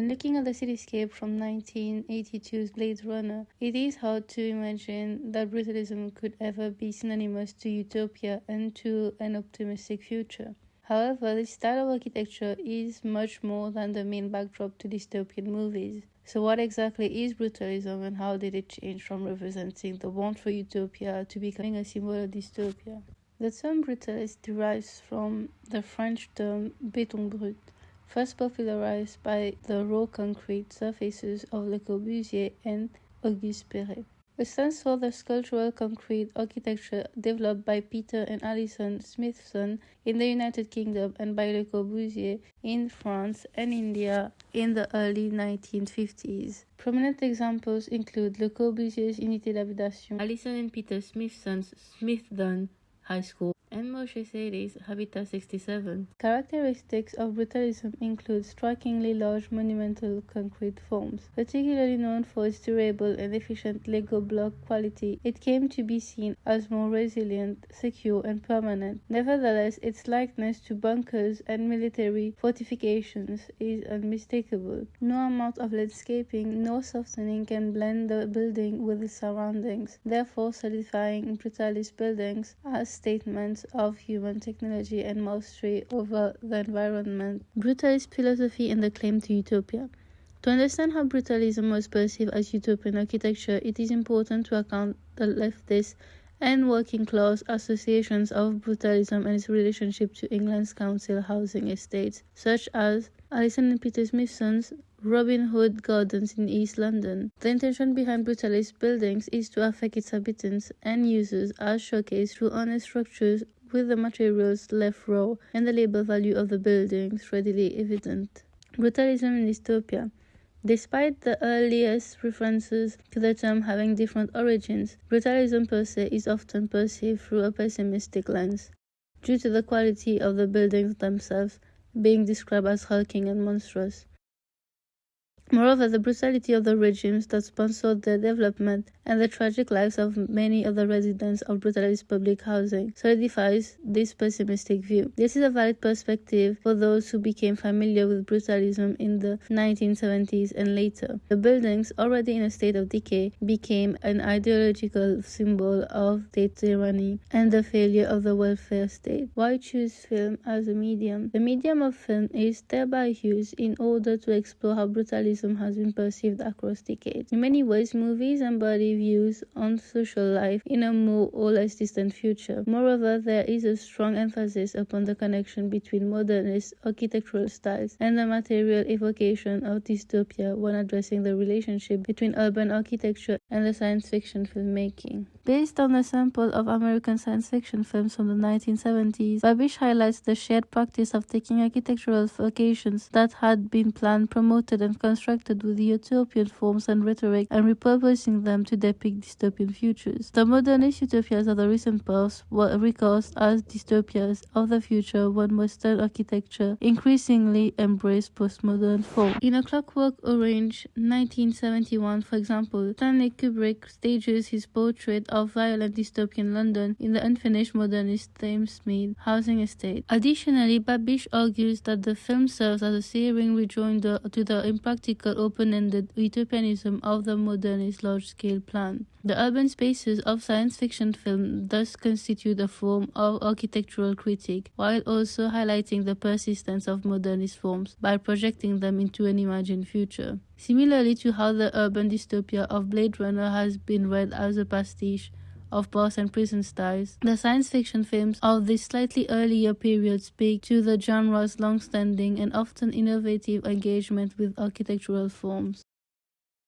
When looking at the cityscape from 1982's Blade Runner, it is hard to imagine that brutalism could ever be synonymous to utopia and to an optimistic future. However, this style of architecture is much more than the main backdrop to dystopian movies. So what exactly is brutalism and how did it change from representing the want for utopia to becoming a symbol of dystopia? The term brutalist derives from the French term béton brut, first popularized by the raw concrete surfaces of Le Corbusier and Auguste Perret. It stands for the sculptural concrete architecture developed by Peter and Alison Smithson in the United Kingdom and by Le Corbusier in France and India in the early 1950s. Prominent examples include Le Corbusier's Unité d'Habitation, Alison and Peter Smithson's Smithson High School, and Moshe Seidi's Habitat 67. Characteristics of brutalism include strikingly large monumental concrete forms. Particularly known for its durable and efficient Lego block quality, it came to be seen as more resilient, secure, and permanent. Nevertheless, its likeness to bunkers and military fortifications is unmistakable. No amount of landscaping nor softening can blend the building with its surroundings, therefore solidifying brutalist buildings as statements of human technology and mastery over the environment. Brutalist philosophy and the claim to utopia. To understand how brutalism was perceived as utopian architecture, it is important to account the leftist and working class associations of brutalism and its relationship to England's council housing estates, such as Alison and Peter Smithson's Robin Hood Gardens in East London. The intention behind brutalist buildings is to affect its inhabitants and users as showcased through honest structures with the materials left raw and the labor value of the buildings readily evident. Brutalism and dystopia. Despite the earliest references to the term having different origins, brutalism per se is often perceived through a pessimistic lens, due to the quality of the buildings themselves being described as hulking and monstrous. Moreover, the brutality of the regimes that sponsored their development and the tragic lives of many of the residents of brutalist public housing solidifies this pessimistic view. This is a valid perspective for those who became familiar with brutalism in the 1970s and later. The buildings, already in a state of decay, became an ideological symbol of state tyranny and the failure of the welfare state. Why choose film as a medium? The medium of film is thereby used in order to explore how brutalism has been perceived across decades. In many ways, movies embody views on social life in a more or less distant future. Moreover, there is a strong emphasis upon the connection between modernist architectural styles and the material evocation of dystopia when addressing the relationship between urban architecture and the science fiction filmmaking. Based on a sample of American science fiction films from the 1970s, Babish highlights the shared practice of taking architectural vocations that had been planned, promoted, and constructed with utopian forms and rhetoric and repurposing them to depict dystopian futures. The modernist utopias of the recent past were recast as dystopias of the future when Western architecture increasingly embraced postmodern form. In A Clockwork Orange, 1971, for example, Stanley Kubrick stages his portrait of violent dystopian London in the unfinished modernist Thamesmead housing estate. Additionally, Babish argues that the film serves as a searing rejoinder to the impractical open-ended utopianism of the modernist large-scale plan. The urban spaces of science fiction film thus constitute a form of architectural critique, while also highlighting the persistence of modernist forms by projecting them into an imagined future. Similarly to how the urban dystopia of Blade Runner has been read as a pastiche of bars and prison styles, the science fiction films of this slightly earlier period speak to the genre's long-standing and often innovative engagement with architectural forms.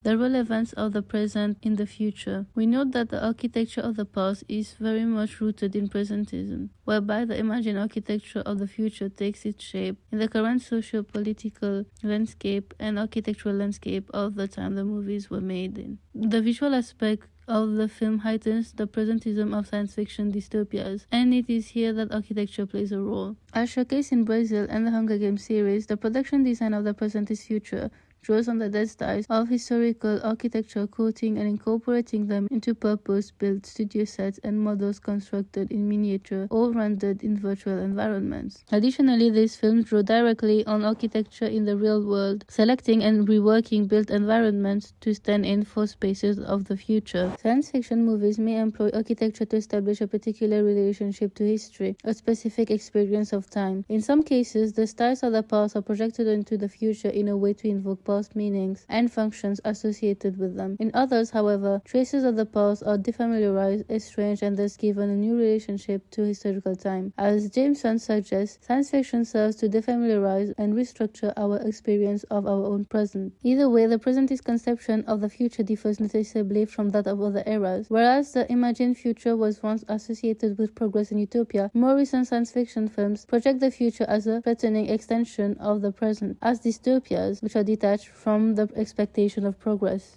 The relevance of the present in the future. We note that the architecture of the past is very much rooted in presentism, whereby the imagined architecture of the future takes its shape in the current socio-political landscape and architectural landscape of the time the movies were made in. The visual aspect of the film heightens the presentism of science fiction dystopias, and it is here that architecture plays a role. As showcased in Brazil and the Hunger Games series, the production design of the presentist future draws on the dead styles of historical architecture, quoting and incorporating them into purpose-built studio sets and models constructed in miniature or rendered in virtual environments. Additionally, these films draw directly on architecture in the real world, selecting and reworking built environments to stand in for spaces of the future. Science fiction movies may employ architecture to establish a particular relationship to history, a specific experience of time. In some cases, the styles of the past are projected into the future in a way to invoke past meanings and functions associated with them. In others, however, traces of the past are defamiliarized, estranged, and thus given a new relationship to historical time. As Jameson suggests, science fiction serves to defamiliarize and restructure our experience of our own present. Either way, the presentist conception of the future differs noticeably from that of other eras. Whereas the imagined future was once associated with progress and utopia, more recent science fiction films project the future as a threatening extension of the present, as dystopias, which are detached from the expectation of progress.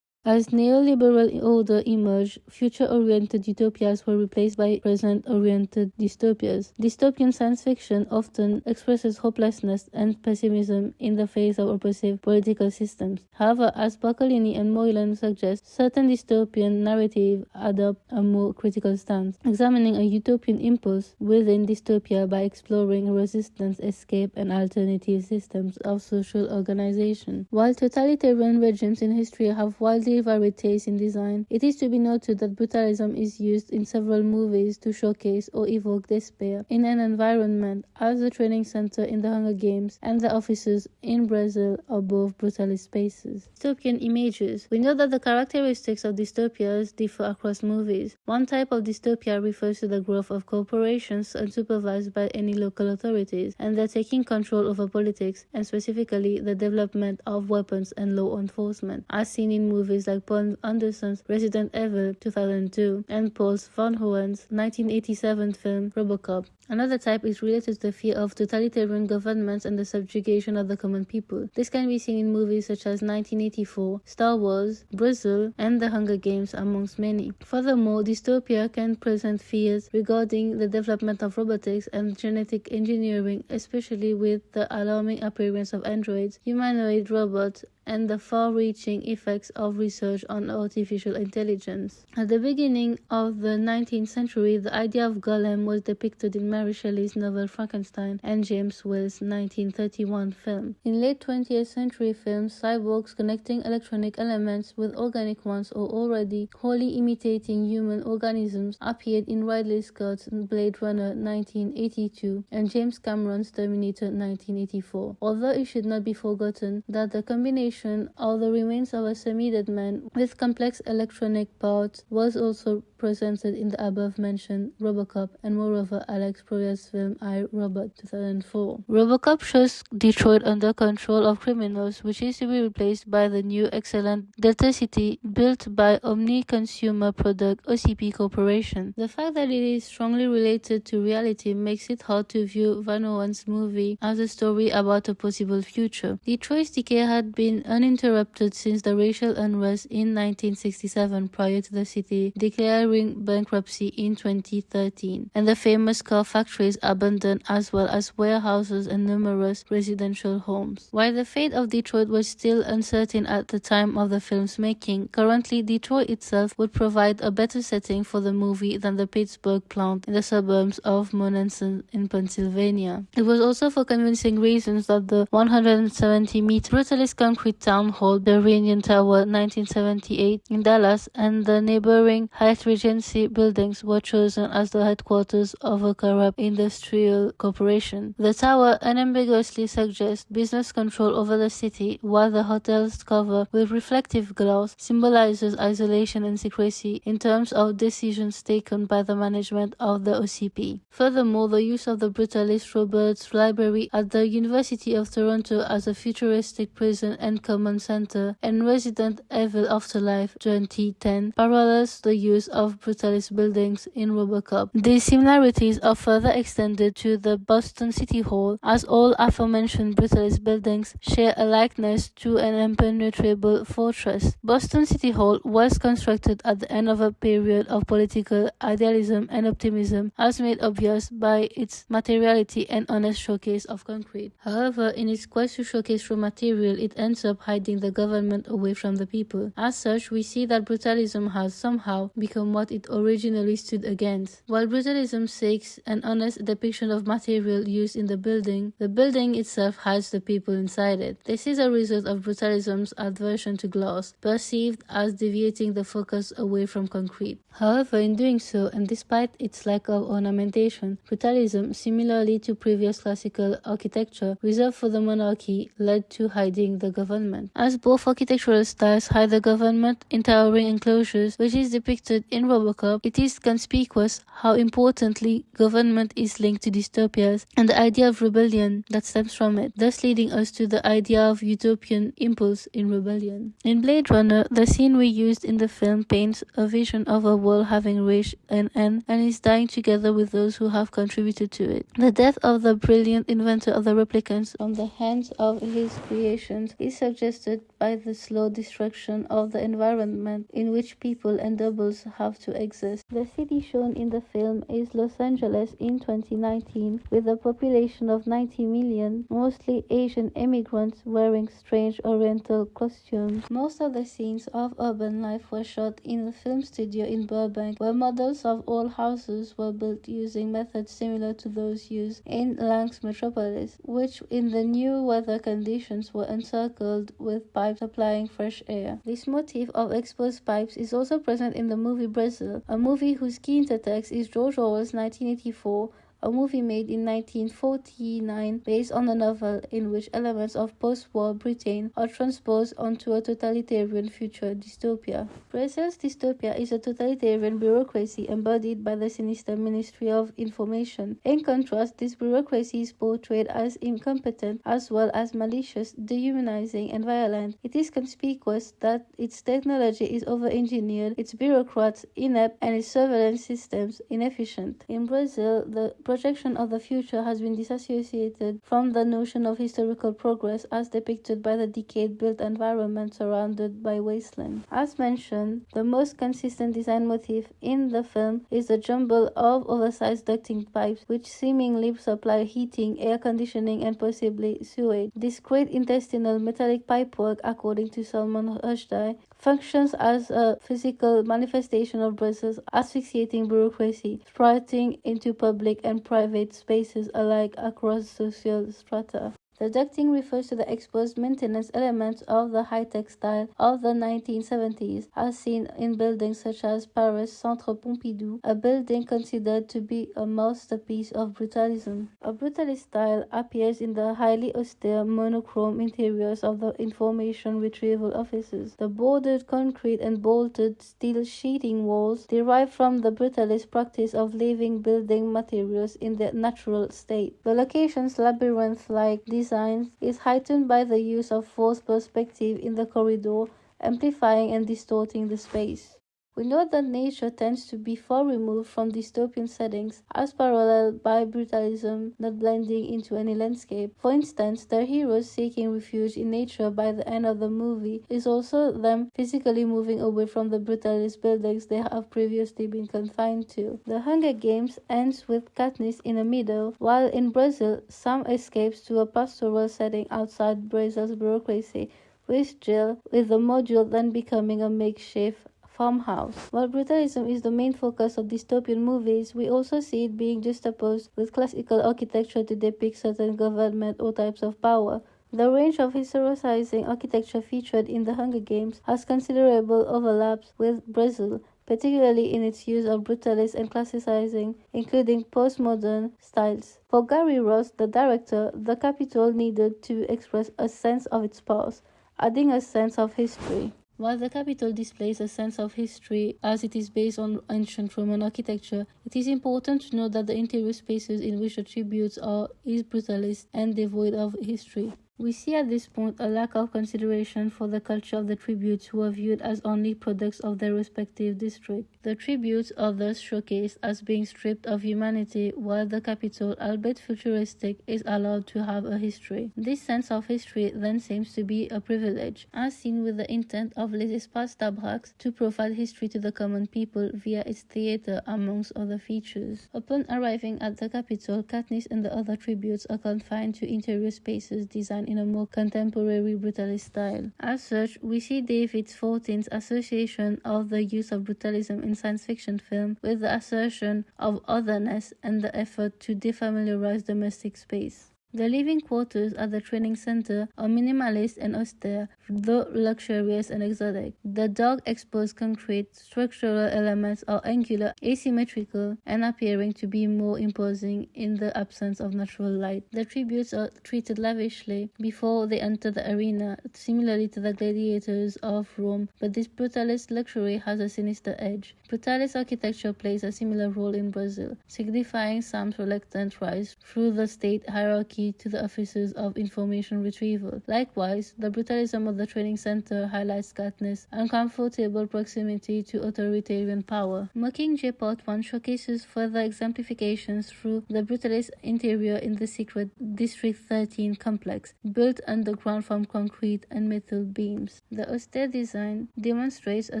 As neoliberal order emerged, future-oriented utopias were replaced by present-oriented dystopias. Dystopian science fiction often expresses hopelessness and pessimism in the face of oppressive political systems. However, as Barcolini and Moylan suggest, certain dystopian narratives adopt a more critical stance, examining a utopian impulse within dystopia by exploring resistance, escape, and alternative systems of social organization. While totalitarian regimes in history have widely varied tastes in design, it is to be noted that brutalism is used in several movies to showcase or evoke despair in an environment, as the training center in the Hunger Games and the offices in Brazil are both brutalist spaces. Dystopian images. We know that the characteristics of dystopias differ across movies. One type of dystopia refers to the growth of corporations unsupervised by any local authorities, and they're taking control over politics, and specifically the development of weapons and law enforcement, as seen in movies like Paul Anderson's Resident Evil 2002 and Paul Verhoeven's 1987 film RoboCop. Another type is related to the fear of totalitarian governments and the subjugation of the common people. This can be seen in movies such as 1984, Star Wars, Brazil, and The Hunger Games, amongst many. Furthermore, dystopia can present fears regarding the development of robotics and genetic engineering, especially with the alarming appearance of androids, humanoid robots, and the far-reaching effects of research on artificial intelligence. At the beginning of the 19th century, the idea of golem was depicted in Mary Shelley's novel Frankenstein and James Whale's 1931 film. In late 20th century films, cyborgs connecting electronic elements with organic ones or already wholly imitating human organisms appeared in Ridley Scott's Blade Runner 1982 and James Cameron's Terminator 1984. Although it should not be forgotten that the combination of the remains of a semi-dead man with complex electronic parts was also presented in the above-mentioned RoboCop and moreover Alex Proyas's film I, Robot 2004. RoboCop shows Detroit under control of criminals, which is to be replaced by the new excellent Delta City built by Omni Consumer Product OCP Corporation. The fact that it is strongly related to reality makes it hard to view Verhoeven's movie as a story about a possible future. Detroit's decay had been uninterrupted since the racial unrest in 1967 prior to the city declaring bankruptcy in 2013, and the famous car factories abandoned as well as warehouses and numerous residential homes. While the fate of Detroit was still uncertain at the time of the film's making, currently Detroit itself would provide a better setting for the movie than the Pittsburgh plant in the suburbs of Monenson in Pennsylvania. It was also for convincing reasons that the 170-meter brutalist concrete town hall, the Reunion Tower 1978 in Dallas, and the neighboring Hyatt Regency buildings were chosen as the headquarters of a corrupt industrial corporation. The tower unambiguously suggests business control over the city, while the hotel's cover with reflective glass symbolizes isolation and secrecy in terms of decisions taken by the management of the OCP. Furthermore, the use of the brutalist Roberts Library at the University of Toronto as a futuristic prison and command center and Resident Evil Afterlife 2010 parallels the use of brutalist buildings in RoboCop. These similarities are further extended to the Boston City Hall, as all aforementioned brutalist buildings share a likeness to an impenetrable fortress. Boston City Hall was constructed at the end of a period of political idealism and optimism, as made obvious by its materiality and honest showcase of concrete. However, in its quest to showcase raw material, it ends up up hiding the government away from the people. As such, we see that brutalism has somehow become what it originally stood against. While brutalism seeks an honest depiction of material used in the building itself hides the people inside it. This is a result of brutalism's aversion to glass, perceived as deviating the focus away from concrete. However, in doing so, and despite its lack of ornamentation, brutalism, similarly to previous classical architecture reserved for the monarchy, led to hiding the government. As both architectural styles hide the government in towering enclosures, which is depicted in Robocop, it is conspicuous how importantly government is linked to dystopias and the idea of rebellion that stems from it, thus leading us to the idea of utopian impulse in rebellion. In Blade Runner, the scene we used in the film paints a vision of a world having reached an end and is dying together with those who have contributed to it. The death of the brilliant inventor of the replicants from the hands of his creations is suggested by the slow destruction of the environment in which people and doubles have to exist. The city shown in the film is Los Angeles in 2019, with a population of 90 million, mostly Asian immigrants wearing strange oriental costumes. Most of the scenes of urban life were shot in the film studio in Burbank, where models of all houses were built using methods similar to those used in Lang's metropolis, which in the new weather conditions were encircled with pipes supplying fresh air. This motif of exposed pipes is also present in the movie Brazil, a movie whose key intertext is George Orwell's 1984, a movie made in 1949 based on a novel in which elements of post-war Britain are transposed onto a totalitarian future dystopia. Brazil's dystopia is a totalitarian bureaucracy embodied by the sinister Ministry of Information. In contrast, this bureaucracy is portrayed as incompetent as well as malicious, dehumanizing, and violent. It is conspicuous that its technology is over-engineered, its bureaucrats inept, and its surveillance systems inefficient. In Brazil, the projection of the future has been disassociated from the notion of historical progress as depicted by the decade-built environment surrounded by wasteland. As mentioned, the most consistent design motif in the film is the jumble of oversized ducting pipes which seemingly supply heating, air conditioning, and possibly sewage. This great intestinal metallic pipework, according to Salman Rushdie, functions as a physical manifestation of Brazil's asphyxiating bureaucracy, spreading into public and private spaces alike across social strata. The ducting refers to the exposed maintenance elements of the high-tech style of the 1970s, as seen in buildings such as Paris' Centre Pompidou, a building considered to be a masterpiece of brutalism. A brutalist style appears in the highly austere monochrome interiors of the information retrieval offices. The bordered concrete and bolted steel sheeting walls derive from the brutalist practice of leaving building materials in their natural state. The location's labyrinth-like design is heightened by the use of forced perspective in the corridor, amplifying and distorting the space. We note that nature tends to be far removed from dystopian settings, as paralleled by brutalism not blending into any landscape. For instance, the heroes seeking refuge in nature by the end of the movie is also them physically moving away from the brutalist buildings they have previously been confined to. The Hunger Games ends with Katniss in the middle, while in Brazil, Sam escapes to a pastoral setting outside Brazil's bureaucracy, with Jill, with the module then becoming a makeshift farmhouse. While brutalism is the main focus of dystopian movies, we also see it being juxtaposed with classical architecture to depict certain government or types of power. The range of historicizing architecture featured in the Hunger Games has considerable overlaps with Brazil, particularly in its use of brutalist and classicizing, including postmodern styles. For Gary Ross, the director, the Capitol needed to express a sense of its past, adding a sense of history. While the Capitol displays a sense of history as it is based on ancient Roman architecture, it is important to note that the interior spaces in which the tributes are is brutalist and devoid of history. We see at this point a lack of consideration for the culture of the tributes, who are viewed as only products of their respective district. The tributes are thus showcased as being stripped of humanity, while the Capitol, albeit futuristic, is allowed to have a history. This sense of history then seems to be a privilege, as seen with the intent of Les Espaces d'Abrax to provide history to the common people via its theatre, amongst other features. Upon arriving at the Capitol, Katniss and the other tributes are confined to interior spaces designed in a more contemporary brutalist style. As such, we see David Fortin's association of the use of brutalism in science fiction film with the assertion of otherness and the effort to defamiliarize domestic space. The living quarters at the training center are minimalist and austere, though luxurious and exotic. The dark exposed concrete structural elements are angular, asymmetrical, and appearing to be more imposing in the absence of natural light. The tributes are treated lavishly before they enter the arena, similarly to the gladiators of Rome, but this brutalist luxury has a sinister edge. Brutalist architecture plays a similar role in Brazil, signifying some reluctant rise through the state hierarchy to the offices of information retrieval. Likewise, the brutalism of the training center highlights Katniss' uncomfortable proximity to authoritarian power. Mockingjay Part 1 showcases further exemplifications through the brutalist interior in the secret District 13 complex, built underground from concrete and metal beams. The austere design demonstrates a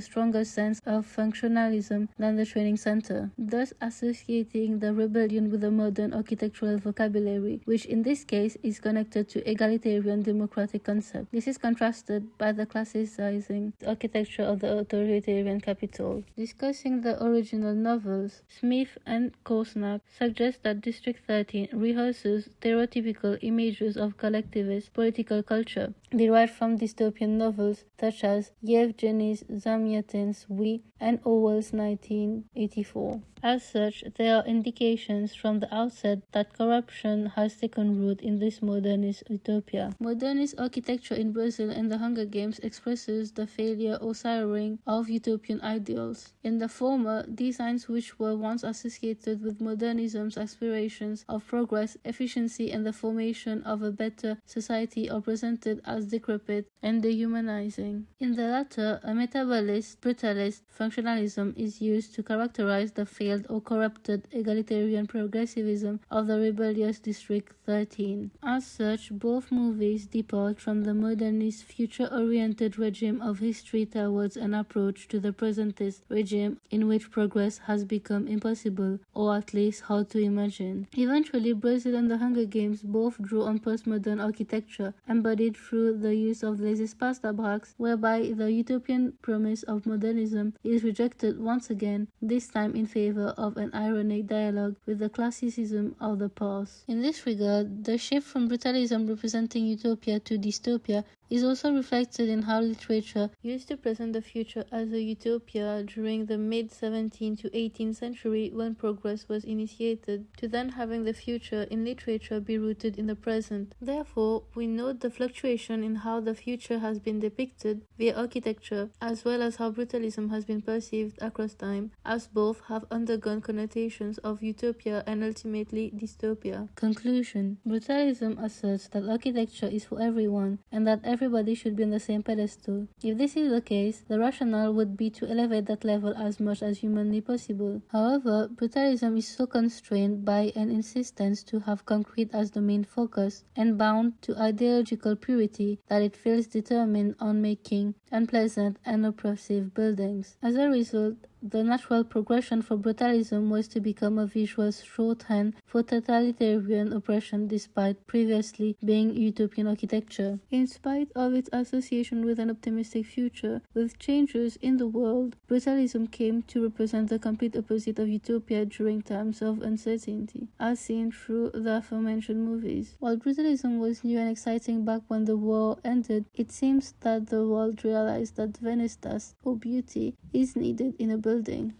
stronger sense of functionalism than the training center, thus associating the rebellion with a modern architectural vocabulary, which in this case is connected to egalitarian democratic concept. This is contrasted by the classicizing architecture of the authoritarian Capitol. Discussing the original novels, Smith and Korsnap suggest that District 13 rehearses stereotypical images of collectivist political culture derived from dystopian novels such as Yevgeny Zamyatin's We and Orwell's 1984. As such, there are indications from the outset that corruption has taken root in this modernist utopia. Modernist architecture in Brazil and the Hunger Games expresses the failure or souring of utopian ideals. In the former, designs which were once associated with modernism's aspirations of progress, efficiency, and the formation of a better society are presented as decrepit and dehumanizing. In the latter, a metabolist, brutalist functionalism is used to characterize the failed or corrupted egalitarian progressivism of the rebellious District 13. As such, both movies depart from the modernist, future-oriented regime of history towards an approach to the presentist regime in which progress has become impossible, or at least hard to imagine. Eventually, Brazil and the Hunger Games both drew on postmodern architecture, embodied through the use of laissez-passer tabacs, whereby the utopian promise of modernism is rejected once again, this time in favor of an ironic dialogue with the classicism of the past. In this regard, the shift from brutalism representing utopia to dystopia is also reflected in how literature used to present the future as a utopia during the mid-17th to 18th century when progress was initiated, to then having the future in literature be rooted in the present. Therefore, we note the fluctuation in how the future has been depicted via architecture, as well as how brutalism has been perceived across time, as both have undergone connotations of utopia and ultimately dystopia. Conclusion: brutalism asserts that architecture is for everyone and that everybody should be on the same pedestal. If this is the case, the rationale would be to elevate that level as much as humanly possible. However, brutalism is so constrained by an insistence to have concrete as the main focus and bound to ideological purity that it feels determined on making unpleasant and oppressive buildings. As a result, the natural progression for brutalism was to become a visual shorthand for totalitarian oppression despite previously being utopian architecture. In spite of its association with an optimistic future, with changes in the world, brutalism came to represent the complete opposite of utopia during times of uncertainty, as seen through the aforementioned movies. While brutalism was new and exciting back when the war ended, it seems that the world realized that Venestas, or beauty, is needed in a building.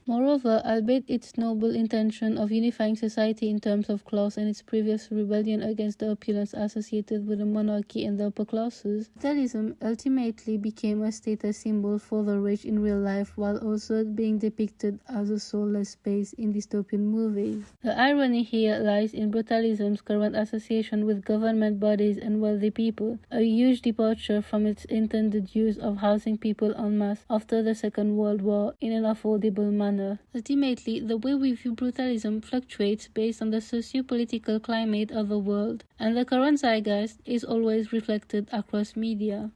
Moreover, albeit its noble intention of unifying society in terms of class and its previous rebellion against the opulence associated with the monarchy and the upper classes, brutalism ultimately became a status symbol for the rich in real life while also being depicted as a soulless space in dystopian movies. The irony here lies in brutalism's current association with government bodies and wealthy people, a huge departure from its intended use of housing people en masse after the Second World War in an affordable manner. Ultimately, the way we view brutalism fluctuates based on the socio-political climate of the world, and the current zeitgeist is always reflected across media.